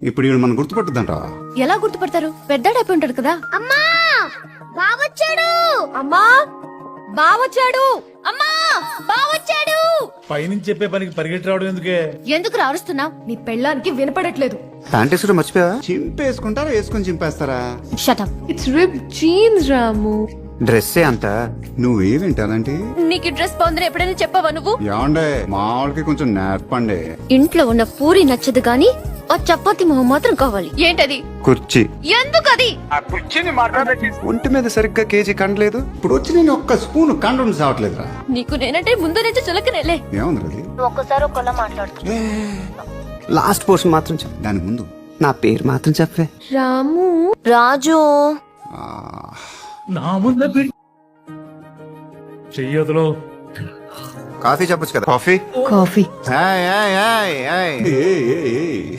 ఇప్పుడు ఈవిడ మనం గుర్తుపట్టుద్దంట. ఎలా గుర్తుపడతారు? పెద్దాడైపోయి ఉంటాడు కదా. అమ్మా బావొచ్చాడు. అమ్మా బావొచ్చాడు. అమ్మా బావొచ్చాడు. పైనుంచి చెప్పే పనికి పరిగెట్టి రావడం ఎందుకే? ఎందుకు అరుస్తున్నావు? నీ పెళ్ళానికి వినపడట్లేదు. ప్యాంట్ వేసుకుంటే మర్చిపోయావా? చింపేసుకుంటారా వేసుకొని చింపేస్తారా? Shut up. It's ripped jeans, Ramu. డ్రెస్సే అంత. నువ్వేవేంటి అలాంటి? నీకు డ్రెస్ బాగుందని ఎప్పుడైనా చెప్పావా నువ్వు? ఏమండే మా వాళ్ళకి కొంచెం నేర్పండి. ఇంట్లో ఉన్న పూరి నచ్చదు గాని ఆ చపాతి మొహం మాత్రం కావాలి. ఏంటది? కుర్చీ. ఎందుకది? ఒంటి మీద సరిగ్గా కేజీ కండలేదు. ఇప్పుడు వచ్చి నేను ఒక్క స్పూన్ కండం సావట్లేదురా. నీకు నేనంటే ముందు నుంచి చులకనేలే. ఏముంది అది? ఒక్కసారి ఒకలా మాట్లాడుతూ లాస్ట్ పోర్షన్ మాత్రం చెప్పు. దాని ముందు నా పేరు మాత్రం చెప్పే. Ramu. రాజు. ఆ, నా ముందు చెయ్యదులో కాఫీ చెప్పొచ్చు కదా. కాఫీ. Coffee. ఏయ్, ఏయ్, ఏయ్, ఏయ్. ఏయ్, ఏయ్, ఏయ్.